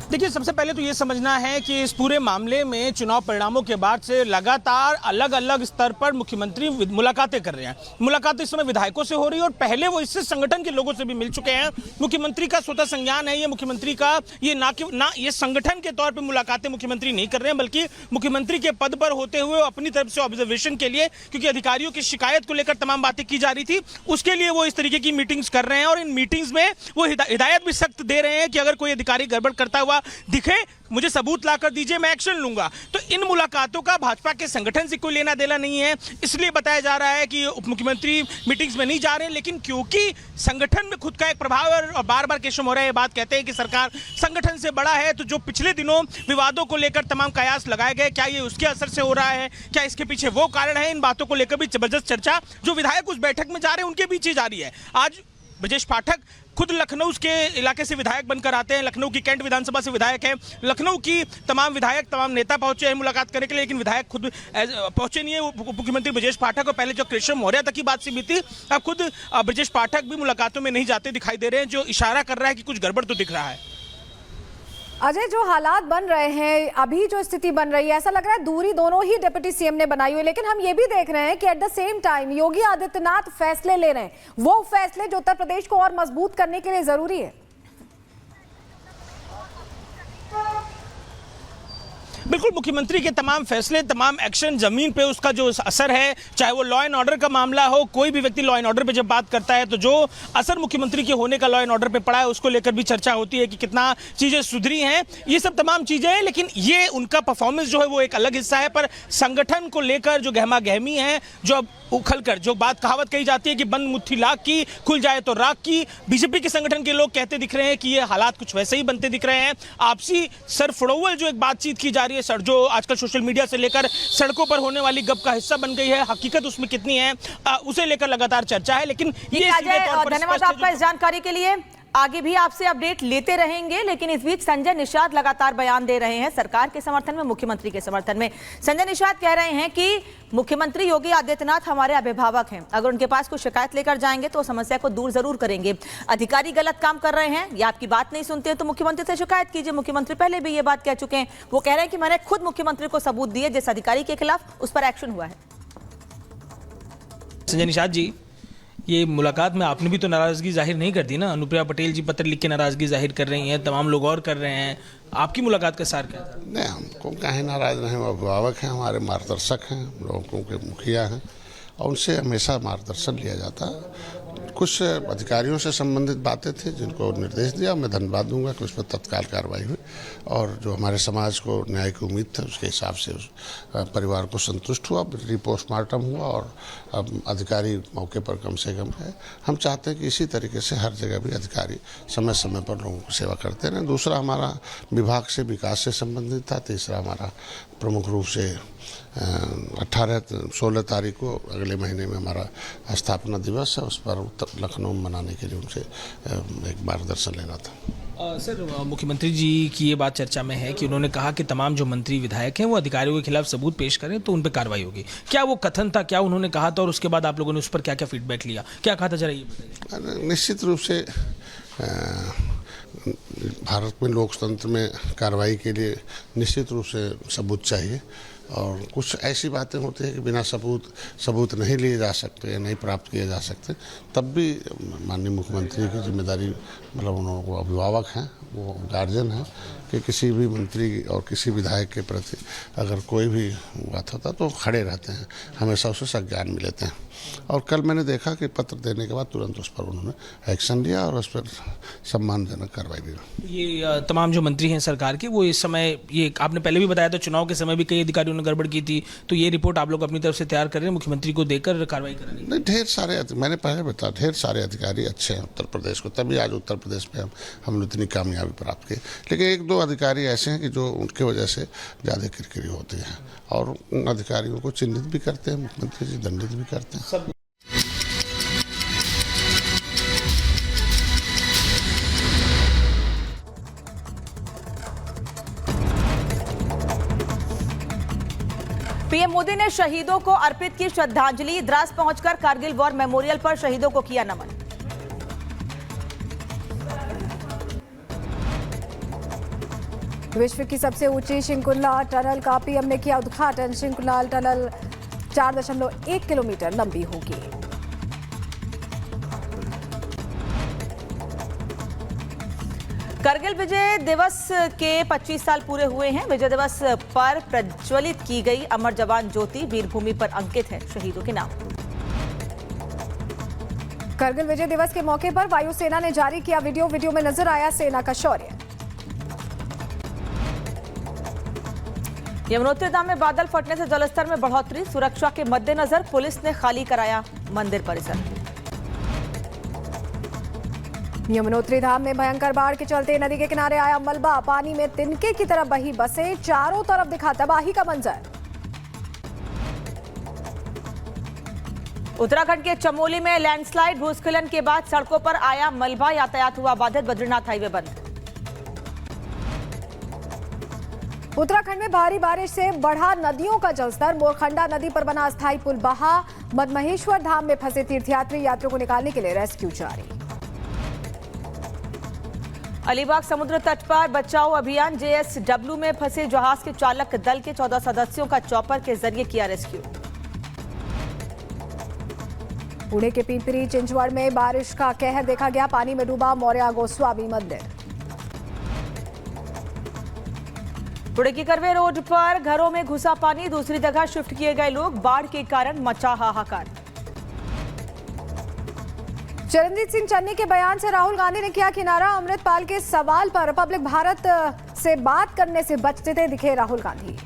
देखिए, सबसे पहले तो ये समझना है कि इस पूरे मामले में चुनाव परिणामों के बाद से लगातार अलग अलग स्तर पर मुख्यमंत्री मुलाकातें कर रहे हैं। मुलाकातें इस समय विधायकों से हो रही है और पहले वो इससे संगठन के लोगों से भी मिल चुके हैं। मुख्यमंत्री का स्वतः संज्ञान है ये, मुख्यमंत्री का ये ना ये संगठन के तौर पर मुलाकातें मुख्यमंत्री नहीं कर रहे हैं, बल्कि मुख्यमंत्री के पद पर होते हुए अपनी तरफ से ऑब्जर्वेशन के लिए, क्योंकि अधिकारियों की शिकायत को लेकर तमाम बातें की जा रही थी, उसके लिए वो इस तरीके की मीटिंग्स कर रहे हैं। और इन मीटिंग्स में वो हिदायत भी सख्त दे रहे हैं कि अगर कोई अधिकारी गड़बड़ करता हुआ दिखे, मुझे सबूत लाकर दीजिए, मैं एक्शन लूंगा। तो इन मुलाकातों का भाजपा के संगठन से कोई लेना देना नहीं है, इसलिए बताया जा रहा है कि उप मुख्यमंत्री मीटिंग्स में नहीं जा रहे हैं। लेकिन क्योंकि संगठन में खुद का एक प्रभाव है और बार बार केशव मौर्य ये बात कहते हैं कि सरकार संगठन से बड़ा है, तो जो पिछले दिनों विवादों को लेकर तमाम कयास लगाए गए, क्या ये उसके असर से हो रहा है, क्या इसके पीछे वो कारण है, इन बातों को लेकर भी जबरदस्त चर्चा जो विधायक उस बैठक में जा रहे हैं उनके बीच ही जारी है। आज ब्रजेश पाठक खुद लखनऊ के इलाके से विधायक बनकर आते हैं, लखनऊ की कैंट विधानसभा से विधायक हैं। लखनऊ की तमाम विधायक, तमाम नेता पहुंचे हैं मुलाकात करने के लिए, लेकिन विधायक खुद पहुंचे नहीं है। मुख्यमंत्री ब्रजेश पाठक और पहले जो केशव मौर्य तक की बात सीमित थी, अब खुद ब्रजेश पाठक भी मुलाकातों में नहीं जाते दिखाई दे रहे हैं, जो इशारा कर रहा है कि कुछ गड़बड़ तो दिख रहा है। अजय, जो हालात बन रहे हैं, अभी जो स्थिति बन रही है, ऐसा लग रहा है दूरी दोनों ही डिप्टी सीएम ने बनाई हुई है, लेकिन हम ये भी देख रहे हैं कि at the same time Yogi Adityanath फैसले ले रहे हैं, वो फैसले जो उत्तर प्रदेश को और मजबूत करने के लिए जरूरी है। बिल्कुल, मुख्यमंत्री के तमाम फैसले, तमाम एक्शन, जमीन पे उसका जो असर है, चाहे वो लॉ एंड ऑर्डर का मामला हो, कोई भी व्यक्ति लॉ एंड ऑर्डर पे जब बात करता है तो जो असर मुख्यमंत्री के होने का लॉ एंड ऑर्डर पे पड़ा है, उसको लेकर भी चर्चा होती है कि कितना चीजें सुधरी हैं। ये सब तमाम चीजें हैं, लेकिन ये उनका परफॉर्मेंस जो है वो एक अलग हिस्सा है। पर संगठन को लेकर जो गहमा गहमी है, जो अब उखल कर जो बात कहावत कही जाती है कि बंद मुट्ठी लाख की, खुल जाए तो राख की, बीजेपी के संगठन के लोग कहते दिख रहे हैं कि ये हालात कुछ वैसे ही बनते दिख रहे हैं। आपसी सरफड़ोवल जो एक बातचीत की जा रही है, जो आजकल सोशल मीडिया से लेकर सड़कों पर होने वाली गप का हिस्सा बन गई है, हकीकत उसमें कितनी है उसे लेकर लगातार चर्चा है। लेकिन ये धन्यवाद आपका इस जानकारी के लिए। आगे भी आपसे अपडेट लेते रहेंगे, लेकिन इस बीच संजय निषाद लगातार बयान दे रहे हैं सरकार के समर्थन में, मुख्यमंत्री के समर्थन में। संजय निषाद कह रहे हैं कि मुख्यमंत्री योगी आदित्यनाथ हमारे अभिभावक हैं, अगर उनके पास कोई शिकायत लेकर जाएंगे तो समस्या को दूर जरूर करेंगे। अधिकारी गलत काम कर रहे हैं या आपकी बात नहीं सुनते हैं तो मुख्यमंत्री से शिकायत कीजिए। मुख्यमंत्री पहले भी ये बात कह चुके हैं। वो कह रहे हैं कि मैंने खुद मुख्यमंत्री को सबूत दिए, जिस अधिकारी के खिलाफ उस पर एक्शन हुआ है। संजय निषाद जी, ये मुलाकात में आपने भी तो नाराजगी जाहिर नहीं कर दी ना। अनुप्रिया पटेल जी पत्र लिख के नाराजगी जाहिर कर रही हैं, तमाम लोग और कर रहे हैं। आपकी मुलाकात का सार क्या था? नहीं, हमको काहे नाराज नहीं, वो अभिभावक हैं, हमारे मार्गदर्शक हैं, लोगों के मुखिया हैं और उनसे हमेशा मार्गदर्शन लिया जाता है। कुछ अधिकारियों से संबंधित बातें थी जिनको निर्देश दिया, मैं धन्यवाद दूंगा कि उस पर तत्काल कार्रवाई हुई और जो हमारे समाज को न्याय की उम्मीद थी उसके हिसाब से उस परिवार को संतुष्ट हुआ। पोस्टमार्टम हुआ और अब अधिकारी मौके पर कम से कम है। हम चाहते हैं कि इसी तरीके से हर जगह भी अधिकारी समय समय पर लोगों की सेवा करते रहें। दूसरा हमारा विभाग से विकास से संबंधित था। तीसरा हमारा प्रमुख रूप से 16 तारीख को अगले महीने में हमारा स्थापना दिवस है, उस पर लखनऊ में मनाने के लिए उनसे एक मार्गदर्शन लेना था। सर, मुख्यमंत्री जी की ये बात चर्चा में है कि उन्होंने कहा कि तमाम जो मंत्री विधायक हैं वो अधिकारियों के खिलाफ सबूत पेश करें तो उन पर कार्रवाई होगी। क्या वो कथन था, क्या उन्होंने कहा था और उसके बाद आप लोगों ने उस पर क्या क्या फीडबैक लिया, क्या कहा था, जरा ये बताइए। निश्चित रूप से भारत में लोकतंत्र में कार्रवाई के लिए निश्चित रूप से सबूत चाहिए और कुछ ऐसी बातें होती हैं कि बिना सबूत नहीं लिए जा सकते या नहीं प्राप्त किए जा सकते। तब भी माननीय मुख्यमंत्री की जिम्मेदारी, मतलब उन्होंने अभिभावक हैं, वो गार्जियन हैं कि किसी भी मंत्री और किसी विधायक के प्रति अगर कोई भी बात होता तो खड़े रहते हैं, हमेशा उसे संज्ञान में लेते हैं। और कल मैंने देखा कि पत्र देने के बाद तुरंत उस पर उन्होंने एक्शन लिया और उस पर सम्मानजनक कार्रवाई दी। ये तमाम जो मंत्री हैं सरकार के, वो इस समय, ये आपने पहले भी बताया था, चुनाव के समय भी कई अधिकारियों ने गड़बड़ की थी, तो ये रिपोर्ट आप लोग अपनी तरफ से तैयार कर रहे हैं मुख्यमंत्री को देकर कार्रवाई कराने? नहीं, ढेर सारे, मैंने पहले बताया, ढेर सारे अधिकारी अच्छे हैं उत्तर प्रदेश को, तभी आज उत्तर प्रदेश में हम इतनी कामयाबी प्राप्त की। लेकिन एक दो अधिकारी ऐसे हैं कि जो उनके वजह से ज़्यादा किरकिरी होती है और उन अधिकारियों को चिन्हित भी करते हैं मुख्यमंत्री जी, दंडित भी करते हैं। पीएम मोदी ने शहीदों को अर्पित की श्रद्धांजलि। द्रास पहुंचकर कारगिल वॉर मेमोरियल पर शहीदों को किया नमन। विश्व की सबसे ऊंची शिंकुला टनल का पीएम ने किया उद्घाटन। शिंकुला टनल 4.1 किलोमीटर लंबी होगी। करगिल विजय दिवस के 25 साल पूरे हुए हैं। विजय दिवस पर प्रज्वलित की गई अमर जवान ज्योति वीरभूमि पर अंकित है शहीदों के नाम। करगिल विजय दिवस के मौके पर वायुसेना ने जारी किया वीडियो में नजर आया सेना का शौर्य। यमुनोत्री धाम में बादल फटने से जलस्तर में बढ़ोतरी। सुरक्षा के मद्देनजर पुलिस ने खाली कराया मंदिर परिसर। यमुनोत्री धाम में भयंकर बाढ़ के चलते नदी के किनारे आया मलबा। पानी में तिनके की तरफ बही बसें। चारों तरफ दिखा तबाही का मंजर। उत्तराखंड के चमोली में लैंडस्लाइड। भूस्खलन के बाद सड़कों पर आया मलबा। यातायात हुआ बाधित। बद्रीनाथ हाईवे बंद। उत्तराखंड में भारी बारिश से बढ़ा नदियों का जलस्तर। मोरखंडा नदी पर बना अस्थायी पुल बहा। मदमहेश्वर धाम में फंसे तीर्थयात्री। यात्रियों को निकालने के लिए रेस्क्यू जारी। अलीबाग समुद्र तट पर बचाव अभियान। JSW में फंसे जहाज के चालक दल के 14 सदस्यों का चॉपर के जरिए किया रेस्क्यू। पुणे के पिंपरी चिंचवड़ में बारिश का कहर देखा गया। पानी में डूबा मौर्य गोस्वामी मंदिर। पुणे की करवे रोड पर घरों में घुसा पानी। दूसरी जगह शिफ्ट किए गए लोग। बाढ़ के कारण मचा हाहाकार। चरणजीत सिंह चन्नी के बयान से राहुल गांधी ने किया किनारा। अमृतपाल के सवाल पर रिपब्लिक भारत से बात करने से बचते दिखे राहुल गांधी।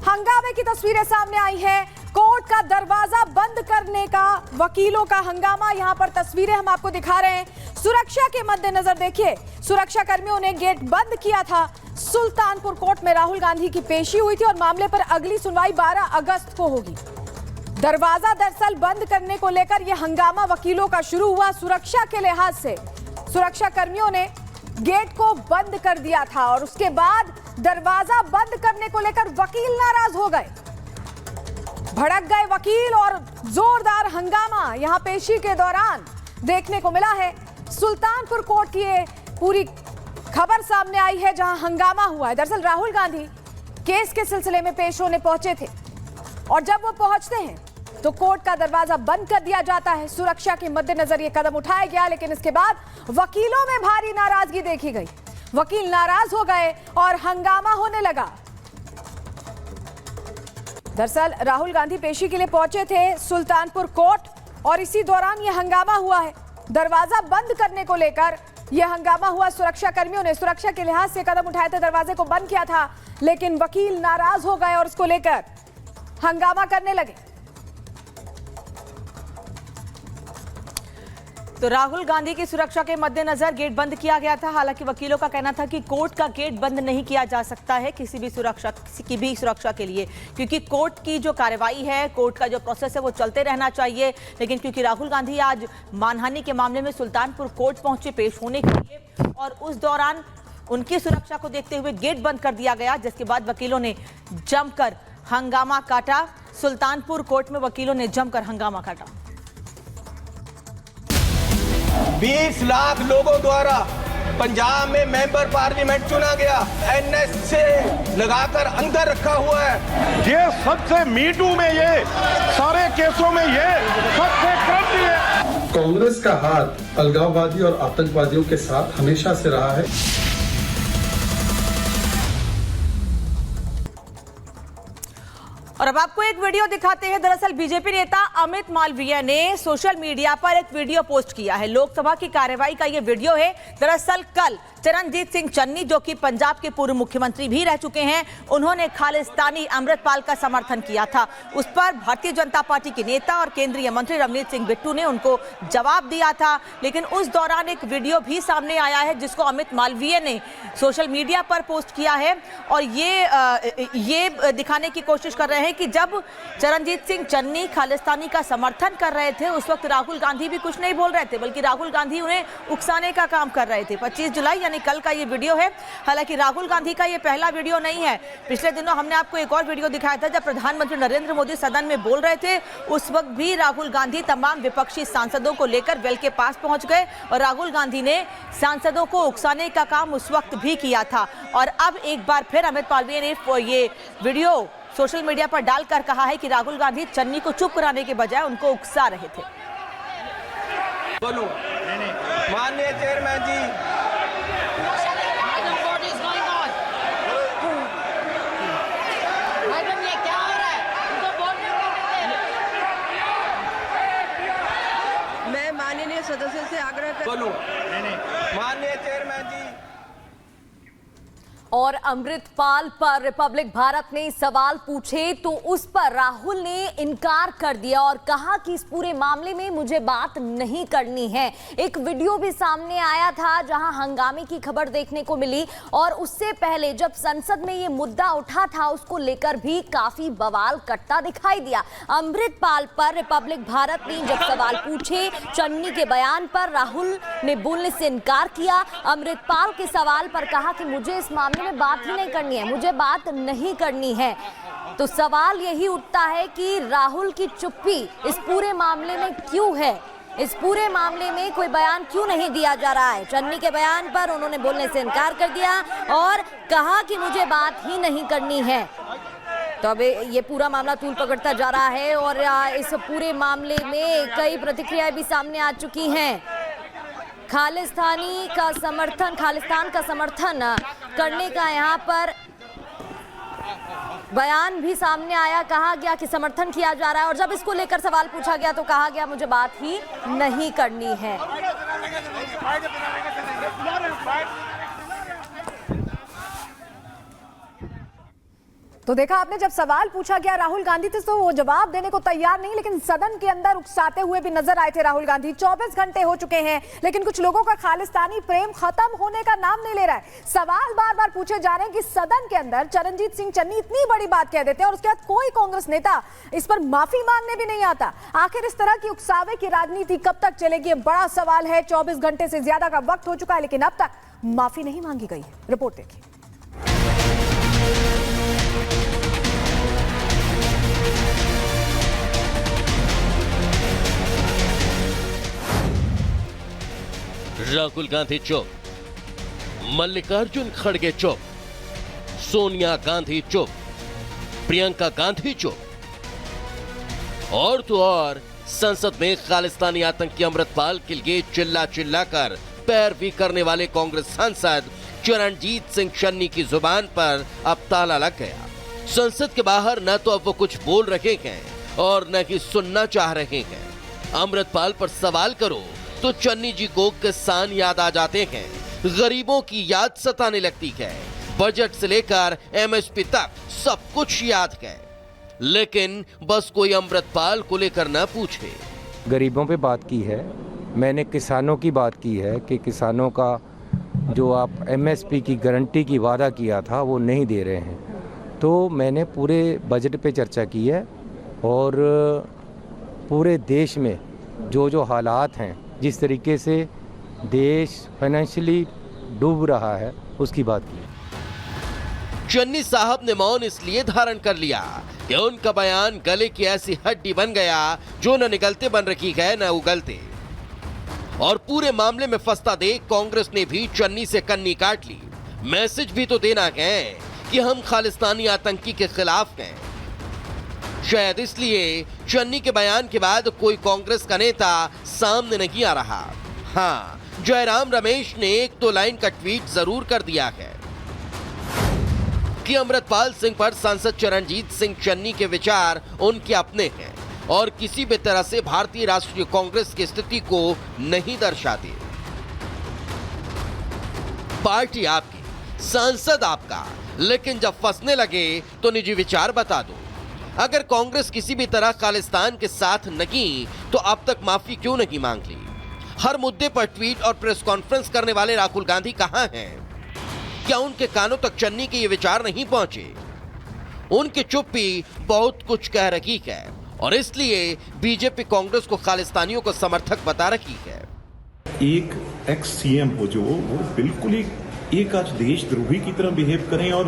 हंगामे की तस्वीरें सामने आई हैं। कोर्ट का दरवाजा बंद करने का वकीलों का हंगामा। यहां पर तस्वीरें हम आपको दिखा रहे हैं। सुरक्षा के मद्देनजर देखिए, सुरक्षा कर्मियों ने गेट बंद किया था। सुल्तानपुर कोर्ट में राहुल गांधी की पेशी हुई थी और मामले पर अगली सुनवाई 12 अगस्त को होगी। दरवाजा दरअसल बंद करने को लेकर यह हंगामा वकीलों का शुरू हुआ। सुरक्षा के लिहाज से सुरक्षा कर्मियों ने गेट को बंद कर दिया था और उसके बाद दरवाजा बंद करने को लेकर वकील नाराज हो गए। भड़क गए वकील और जोरदार हंगामा यहां पेशी के दौरान देखने को मिला है। सुल्तानपुर कोर्ट की ये पूरी खबर सामने आई है जहां हंगामा हुआ है। दरअसल राहुल गांधी केस के सिलसिले में पेश होने पहुंचे थे और जब वो पहुंचते हैं तो कोर्ट का दरवाजा बंद कर दिया जाता है। सुरक्षा के मद्देनजर ये कदम उठाया गया, लेकिन इसके बाद वकीलों में भारी नाराजगी देखी गई। वकील नाराज हो गए और हंगामा होने लगा। दरअसल राहुल गांधी पेशी के लिए पहुंचे थे सुल्तानपुर कोर्ट और इसी दौरान यह हंगामा हुआ है। दरवाजा बंद करने को लेकर यह हंगामा हुआ। सुरक्षा कर्मियों ने सुरक्षा के लिहाज से कदम उठाए थे, दरवाजे को बंद किया था, लेकिन वकील नाराज हो गए और इसको लेकर हंगामा करने लगे। तो राहुल गांधी की सुरक्षा के मद्देनजर गेट बंद किया गया था। हालांकि वकीलों का कहना था कि कोर्ट का गेट बंद नहीं किया जा सकता है किसी की भी सुरक्षा के लिए, क्योंकि कोर्ट की जो कार्रवाई है, कोर्ट का जो प्रोसेस है वो चलते रहना चाहिए। लेकिन क्योंकि राहुल गांधी आज मानहानि के मामले में सुल्तानपुर कोर्ट पहुंचे पेश होने के लिए और उस दौरान उनकी सुरक्षा को देखते हुए गेट बंद कर दिया गया, जिसके बाद वकीलों ने जमकर हंगामा काटा। सुल्तानपुर कोर्ट में वकीलों ने जमकर हंगामा काटा। 20 लाख लोगों द्वारा पंजाब में मेंबर पार्लियामेंट चुना गया, NS से लगाकर अंदर रखा हुआ है। ये सबसे मीटू में, ये सारे केसों में ये सबसे क्रम है। कांग्रेस का हाथ अलगाववादी और आतंकवादियों के साथ हमेशा से रहा है। और अब आपको एक वीडियो दिखाते हैं। दरअसल बीजेपी नेता अमित मालवीय ने सोशल मीडिया पर एक वीडियो पोस्ट किया है। लोकसभा की कार्रवाई का ये वीडियो है। दरअसल कल चरणजीत सिंह चन्नी, जो कि पंजाब के पूर्व मुख्यमंत्री भी रह चुके हैं, उन्होंने खालिस्तानी अमृतपाल का समर्थन किया था। उस पर भारतीय जनता पार्टी के नेता और केंद्रीय मंत्री रवनीत सिंह बिट्टू ने उनको जवाब दिया था। लेकिन उस दौरान एक वीडियो भी सामने आया है जिसको अमित मालवीय ने सोशल मीडिया पर पोस्ट किया है और ये दिखाने की कोशिश कर रहे हैं कि जब चरणजीत सिंह चन्नी खालिस्तानी का समर्थन कर रहे थे उस वक्त राहुल गांधी भी कुछ नहीं बोल रहे थे, बल्कि राहुल गांधी उन्हें उकसाने का काम कर रहे थे। 25 जुलाई यानी कल का ये वीडियो है। हालांकि राहुल गांधी का ये पहला वीडियो नहीं है। पिछले दिनों हमने आपको एक और वीडियो दिखाया था जब प्रधानमंत्री नरेंद्र मोदी सदन में बोल रहे थे। उस वक्त भी राहुल गांधी तमाम विपक्षी सांसदों को लेकर वेल के पास पहुंच गए और राहुल गांधी ने सांसदों को उकसाने का काम उस वक्त भी किया था। और अब एक बार फिर अमित मालवीय ने ये वीडियो सोशल मीडिया पर डालकर कहा है कि राहुल गांधी चन्नी को चुप कराने के बजाय उनको उकसा रहे थे। बोलो माननीय चेयरमैन जी, मैं माननीय सदस्य से आग्रह कर बोलो माननीय चेयरमैन जी। और अमृतपाल पर रिपब्लिक भारत ने सवाल पूछे तो उस पर राहुल ने इनकार कर दिया और कहा कि इस पूरे मामले में मुझे बात नहीं करनी है। एक वीडियो भी सामने आया था जहां हंगामे की खबर देखने को मिली और उससे पहले जब संसद में ये मुद्दा उठा था उसको लेकर भी काफी बवाल करता दिखाई दिया। अमृतपाल पर रिपब्लिक भारत ने जब सवाल पूछे, चन्नी के बयान पर राहुल ने बोलने से इनकार किया। अमृतपाल के सवाल पर कहा कि मुझे इस मामले में बात ही नहीं करनी है, मुझे बात नहीं करनी है। तो सवाल यही उठता है कि राहुल की चुप्पी इस पूरे मामले में क्यों है? इस पूरे मामले में कोई बयान क्यों नहीं दिया जा रहा है? चन्नी के बयान पर उन्होंने बोलने से इनकार कर दिया और कहा कि मुझे बात ही नहीं करनी है। तो अब ये पूरा मामला तूल पकड़ता जा रहा है और इस पूरे मामले में कई प्रतिक्रियाएं भी सामने आ चुकी हैं। खालिस्तान का समर्थन करने का यहाँ पर बयान भी सामने आया। कहा गया कि समर्थन किया जा रहा है और जब इसको लेकर सवाल पूछा गया तो कहा गया मुझे बात ही नहीं करनी है। तो देखा आपने, जब सवाल पूछा गया राहुल गांधी से तो वो जवाब देने को तैयार नहीं, लेकिन सदन के अंदर उकसाते हुए भी नजर आए थे राहुल गांधी। 24 घंटे हो चुके हैं लेकिन कुछ लोगों का खालिस्तानी प्रेम खत्म होने का नाम नहीं ले रहा है। सवाल बार बार पूछे जा रहे हैं कि सदन के अंदर चरणजीत सिंह चन्नी इतनी बड़ी बात कह देते हैं और उसके बाद कोई कांग्रेस नेता इस पर माफी मांगने भी नहीं आता। आखिर इस तरह की उकसावे की राजनीति कब तक चलेगी, बड़ा सवाल है। 24 घंटे से ज्यादा का वक्त हो चुका है लेकिन अब तक माफी नहीं मांगी गई है। रिपोर्ट देखिए। राहुल गांधी चुप, मल्लिकार्जुन खड़गे चुप, सोनिया गांधी चुप, प्रियंका गांधी चुप और तो और संसद में खालिस्तानी आतंकी अमृतपाल के लिए चिल्ला चिल्लाकर पैरवी करने वाले कांग्रेस सांसद चरणजीत सिंह चन्नी की जुबान पर अब ताला लग गया। संसद के बाहर न तो अब वो कुछ बोल रहे हैं और न ही सुनना चाह रहे हैं। अमृतपाल पर सवाल करो तो चन्नी जी को किसान याद आ जाते हैं, गरीबों की याद सताने लगती है, बजट से लेकर एमएसपी तक सब कुछ याद है, लेकिन बस कोई अमृतपाल को लेकर न पूछे। गरीबों पे बात की है, मैंने किसानों की बात की है कि किसानों का जो आप एमएसपी की गारंटी की वादा किया था वो नहीं दे रहे हैं। तो मैंने पूरे बजट पे चर्चा की है और पूरे देश में जो हालात हैं, जिस तरीके से देश फाइनेंशियली डूब रहा है, उसकी बात की। चन्नी साहब ने मौन इसलिए धारण कर लिया कि उनका बयान गले की ऐसी हड्डी बन गया जो न निगलते बन रखी है न उगलते। और पूरे मामले में फंसता देख कांग्रेस ने भी चन्नी से कन्नी काट ली। मैसेज भी तो देना है कि हम खालिस्तानी आतंकी के खिलाफ हैं। शायद इसलिए चन्नी के बयान के बाद कोई कांग्रेस का नेता सामने नहीं आ रहा। हाँ, जयराम रमेश ने एक दो लाइन का ट्वीट जरूर कर दिया है कि अमृतपाल सिंह पर सांसद चरणजीत सिंह चन्नी के विचार उनके अपने हैं और किसी भी तरह से भारतीय राष्ट्रीय कांग्रेस की स्थिति को नहीं दर्शाते। पार्टी आपकी, सांसद आपका, लेकिन जब फंसने लगे तो निजी विचार बता दो। अगर कांग्रेस किसी भी तरह खालिस्तान के साथ नहीं तो अब तक माफी क्यों नहीं मांग ली? हर मुद्दे पर ट्वीट और प्रेस कॉन्फ्रेंस करने वाले राहुल गांधी कहां हैं? क्या उनके कानों तक चन्नी के ये विचार नहीं पहुंचे? उनकी चुप्पी बहुत कुछ कह रही है और इसलिए बीजेपी कांग्रेस को खालिस्तानियों को समर्थक बता रही है। एक एक्स सीएम हो जो वो बिल्कुल ही एक आज देशद्रोही की तरह बिहेव करें और